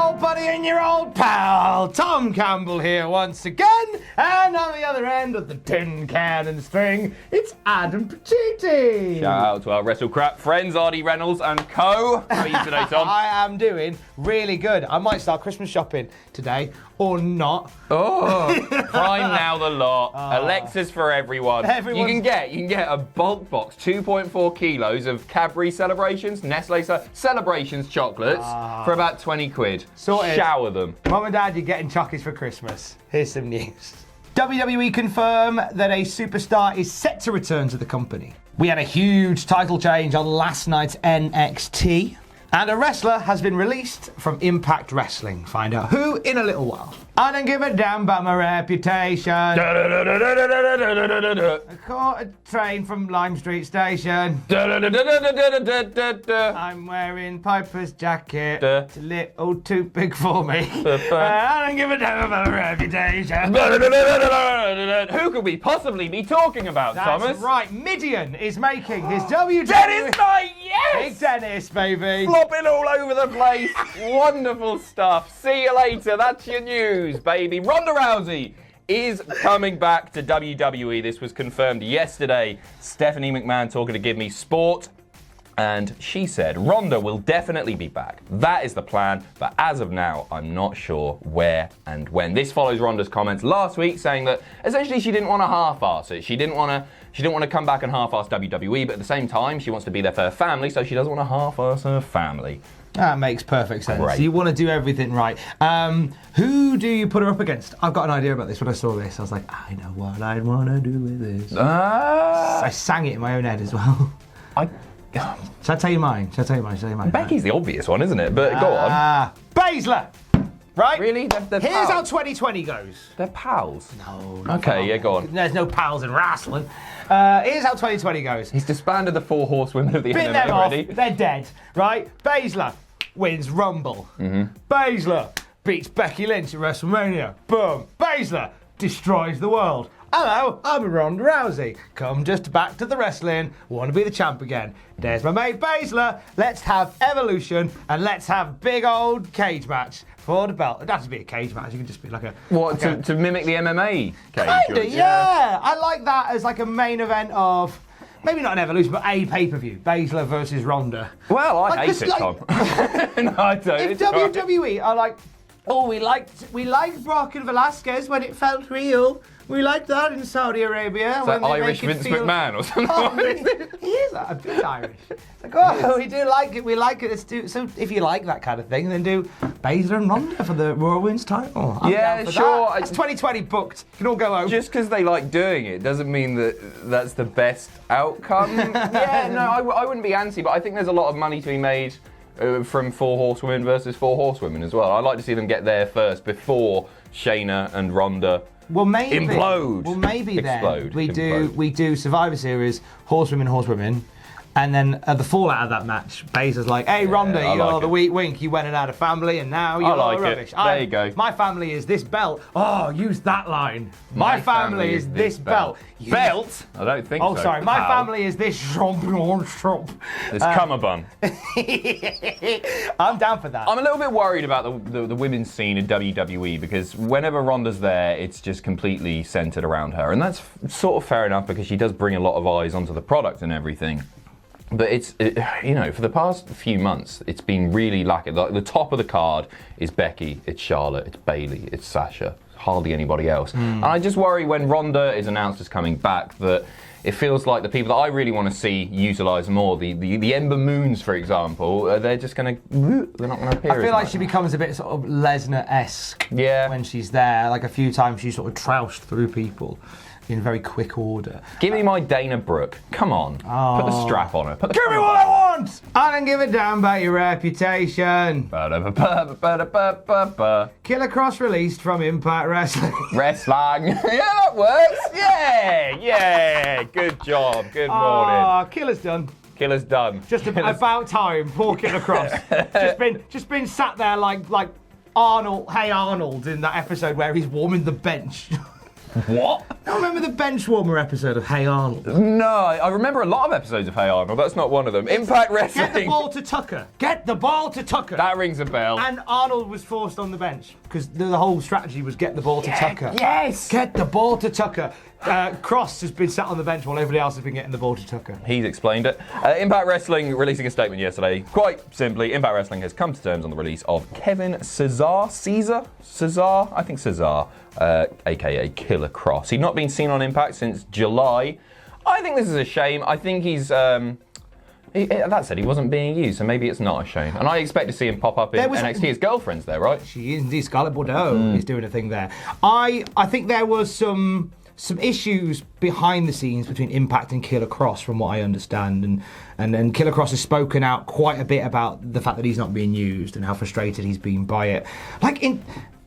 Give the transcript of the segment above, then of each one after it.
old buddy and your old pal, Tom Campbell here once again, and on the other end of the tin can and string, it's Adam Pacitti. Shout out to our Wrestle Crap friends, Ardy Reynolds and co. How are you today, Tom? I am doing really good. I might start Christmas shopping today, or not. Oh, prime now the lot. Alexa's for everyone. You can get a bulk box, 2.4 kilos of Cadbury Celebrations, Nestle Celebrations chocolates for about 20 quid. Sorted. Shower them. Mum and Dad, you're getting chocolates for Christmas. Here's some news. WWE confirm that a superstar is set to return to the company. We had a huge title change on last night's NXT. And a wrestler has been released from Impact Wrestling. Find out who in a little while. I don't give a damn about my reputation. I caught a train from Lime Street Station. I'm wearing Piper's jacket. It's a little too big for me. I don't give a damn about my reputation. Who could we possibly be talking about, Thomas? That's right. Midian is making his WWE. Dennis Knight, yes! Big Dennis, baby. Flopping all over the place. Wonderful stuff. See you later. That's your news, baby. Ronda Rousey is coming back to WWE. This was confirmed yesterday. Stephanie McMahon talking to Give Me Sport. And she said Ronda will definitely be back. That is the plan. But as of now, I'm not sure where and when. This follows Ronda's comments last week saying that essentially she didn't want to half-ass it. She didn't want to come back and half-ass WWE, but at the same time, she wants to be there for her family, so she doesn't want to half-ass her family. That makes perfect sense. Great. You want to do everything right. Who do you put her up against? I've got an idea about this. When I saw this, I was like, I know what I'd want to do with this. I sang it in my own head as well. Shall I tell you mine? Becky's the obvious one, isn't it? But go on. Baszler! Right? Really? They're Here's pals. how 2020 goes. They're pals. No. Okay, yeah, go on. There's no pals in wrestling. Here's how 2020 goes. He's disbanded the 4 horsewomen of the Bit MMA them already. off. They're dead. Right? Baszler wins Rumble. Baszler beats Becky Lynch at WrestleMania. Boom. Baszler destroys the world. Hello, I'm Ronda Rousey. Come just back to the wrestling. Want to be the champ again. There's my mate Baszler. Let's have Evolution and let's have big old cage match for the belt. It doesn't have to be a cage match. You can just be like a... What, to mimic the MMA cage? Kinda, yeah. I like that as like a main event of... Maybe not an Evolution, but a pay-per-view. Baszler versus Ronda. Well, I hate it, Tom. No, I don't. If WWE are like, oh, we liked Brock and Velasquez when it felt real. We liked that in Saudi Arabia. Is that Irish Vince McMahon or something? Oh, he is a bit Irish. It's like, oh, we do like it. We like it. Let's do. So if you like that kind of thing, then do Baszler and Ronda for the Raw Women's title. I'm down for sure. That. That's 2020 booked. You can all go home. Just because they like doing it doesn't mean that that's the best outcome. Yeah, no, I wouldn't be anti, but I think there's a lot of money to be made from 4 horsewomen versus 4 horsewomen as well. I'd like to see them get there first before Shayna and Ronda. Well, maybe implode. Well, maybe Explode. then we do Survivor Series, horsewomen, and then at the fallout of that match, Baszler's like, "Hey, Ronda, you're the weak wink. You went and had a family, and now you're rubbish. There you go. My family is this belt. Oh, use that line. My family is this belt. Belt? I don't think so. Oh, sorry. My family is this champion shop. This cummerbund. I'm down for that. I'm a little bit worried about the women's scene in WWE because whenever Ronda's there, it's just completely centered around her. And that's sort of fair enough because she does bring a lot of eyes onto the product and everything. But for the past few months, it's been really lacking. Like the top of the card is Becky, it's Charlotte, it's Bayley, it's Sasha, hardly anybody else. And I just worry when Ronda is announced as coming back that it feels like the people that I really want to see utilise more, the Ember Moons, for example, they're just going to, they're not going to appear. I feel like she becomes a bit sort of Lesnar-esque when she's there. Like a few times she sort of trounced through people in very quick order. Give me my Dana Brooke. Come on. Put the strap on her. Give me what I want! I don't give a damn about your reputation. Killer Cross released from Impact Wrestling. Wrestling. Yeah, that works. Yeah. Good job. Good morning. Killer's done. Killer's done. Just about time. Poor Killer Cross. just been sat there like Arnold. Hey Arnold in that episode where he's warming the bench. What? I remember the Benchwarmer episode of Hey Arnold. No, I remember a lot of episodes of Hey Arnold. That's not one of them. Impact Wrestling. Get the ball to Tucker. Get the ball to Tucker. That rings a bell. And Arnold was forced on the bench because the whole strategy was get the ball to Tucker. Yes. Get the ball to Tucker. Cross has been sat on the bench while everybody else has been getting the ball to Tucker. He's explained it. Impact Wrestling releasing a statement yesterday. Quite simply, Impact Wrestling has come to terms on the release of Kevin Cesar, aka Killer Cross. He'd not been seen on Impact since July. I think this is a shame. I think he's... that said, he wasn't being used, so maybe it's not a shame. And I expect to see him pop up in NXT. His girlfriend's there, right? She is indeed. Scarlett Bordeaux is doing a thing there. I think there was some issues behind the scenes between Impact and Killer Cross, from what I understand, and Killer Cross has spoken out quite a bit about the fact that he's not being used and how frustrated he's been by it. Like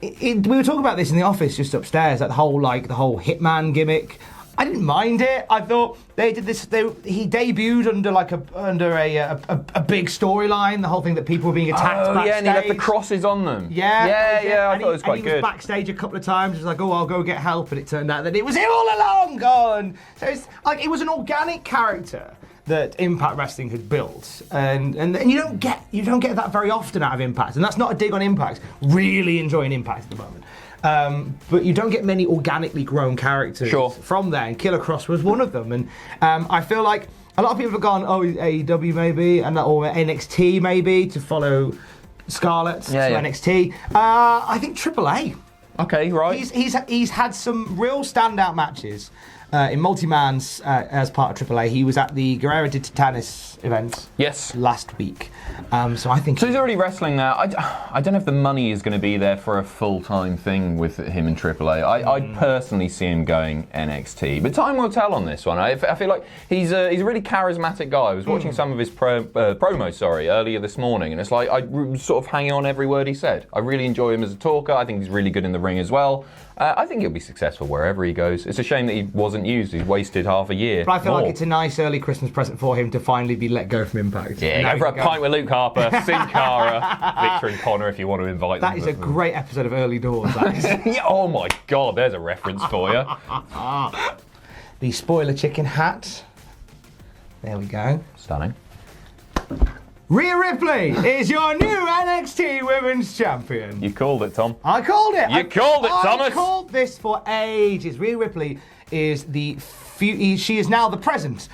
we were talking about this in the office just upstairs, that the whole hitman gimmick. I didn't mind it. I thought they did this. He debuted under a big storyline. The whole thing that people were being attacked backstage. Yeah, and he left the crosses on them. Yeah. I thought it was quite good. He was backstage a couple of times. He was like, "Oh, I'll go get help," and it turned out that it was him all along. Gone. So it's like it was an organic character that Impact Wrestling had built, and you don't get that very often out of Impact, and that's not a dig on Impact. Really enjoying Impact at the moment. But you don't get many organically grown characters from there, and Killer Cross was one of them. And I feel like a lot of people have gone, AEW maybe, or NXT maybe, to follow Scarlett to NXT. I think AAA. Okay, right. He's had some real standout matches in multi-mans as part of AAA. He was at the Guerrero de Titanes event last week. So I think... So he's already wrestling now. I don't know if the money is going to be there for a full-time thing with him in AAA. I personally see him going NXT. But time will tell on this one. I feel like he's a really charismatic guy. I was watching some of his promos earlier this morning, and it's like I was sort of hanging on every word he said. I really enjoy him as a talker. I think he's really good in the ring as well. I think he'll be successful wherever he goes. It's a shame that he wasn't used. He's wasted half a year. But I feel like it's a nice early Christmas present for him to finally be let go from Impact. Yeah, go for a pint with Luke Harper, Sin Cara, Victor and Connor if you want to invite them. That is a great episode of Early Doors, that is. Yeah, oh my God, there's a reference for you. The spoiler chicken hat. There we go. Stunning. Rhea Ripley is your new NXT Women's Champion. You called it, Tom. I called it. You called it, Thomas. I called this for ages. Rhea Ripley is she is now the present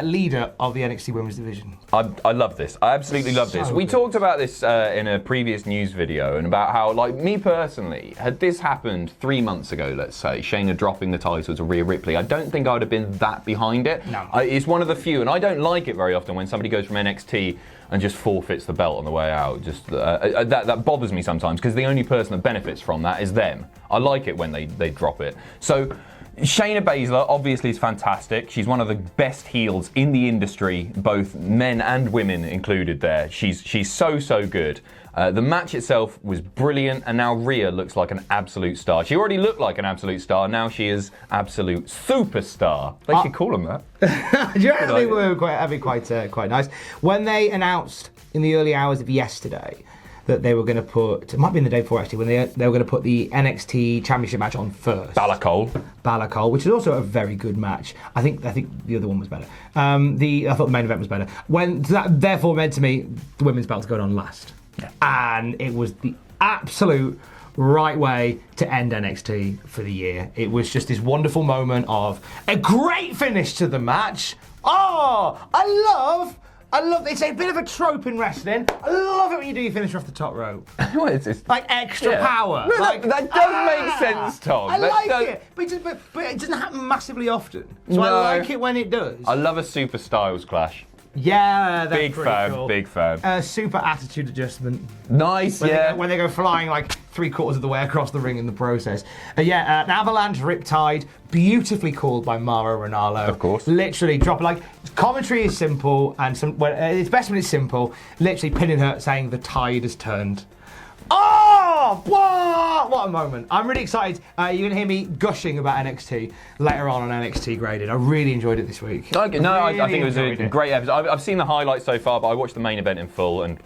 leader of the NXT Women's Division. I love this. I absolutely love this. We talked about this in a previous news video, and about how, like, me personally, had this happened 3 months ago, let's say, Shayna dropping the title to Rhea Ripley, I don't think I would have been that behind it. No. It's one of the few, and I don't like it very often when somebody goes from NXT and just forfeits the belt on the way out. Just that bothers me sometimes, because the only person that benefits from that is them. I like it when they drop it. So Shayna Baszler obviously is fantastic. She's one of the best heels in the industry, both men and women included there. She's so good. The match itself was brilliant, and now Rhea looks like an absolute star. She already looked like an absolute star, now she is absolute superstar. They should call them that. Do you reckon they were quite nice? When they announced in the early hours of yesterday that they were going to put, it might be in the day before actually, when they were going to put the NXT Championship match on first. Balor Cole, which is also a very good match. I think the other one was better. I thought the main event was better. That therefore meant to me the women's belt's going on last. Yeah. And it was the absolute right way to end NXT for the year. It was just this wonderful moment of a great finish to the match. Oh, I love, it's a bit of a trope in wrestling. I love it when you finish off the top rope. Well, it's like extra power. No, that does make sense, Tom. I like it, but it doesn't happen massively often. So I like it when it does. I love a super styles clash. Yeah, that's big fan, cool. Big fan. Super attitude adjustment. Nice, when they go flying like 3/4 of the way across the ring in the process. An avalanche riptide, beautifully called by Mauro Ranallo. Of course. Literally dropping, commentary is simple, and it's best when it's simple. Literally pinning her, saying the tide has turned. Oh, what a moment. I'm really excited. You're going to hear me gushing about NXT later on NXT Graded. I really enjoyed it this week. Okay, I think it was a great episode. I've seen the highlights so far, but I watched the main event in full, and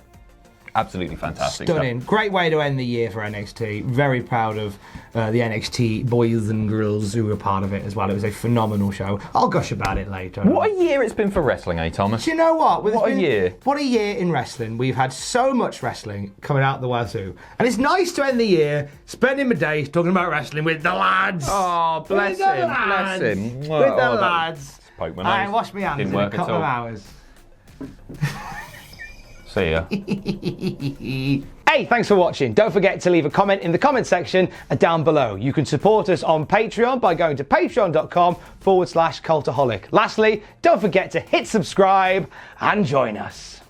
Absolutely fantastic. Stunning. Great way to end the year for NXT. Very proud of the NXT boys and girls who were part of it as well. It was a phenomenal show. I'll gush about it later. What a year it's been for wrestling, eh, Thomas? Do you know what? What a year. What a year in wrestling. We've had so much wrestling coming out the wazoo. And it's nice to end the year spending my days talking about wrestling with the lads. Oh, bless With the him. lads. Bless him. With Oh, the that- lads. Poke my nose. I washed my hands Didn't in a work at couple all. of hours. See ya. Hey, thanks for watching. Don't forget to leave a comment in the comment section down below. You can support us on Patreon by going to patreon.com/Cultaholic. Lastly, don't forget to hit subscribe and join us.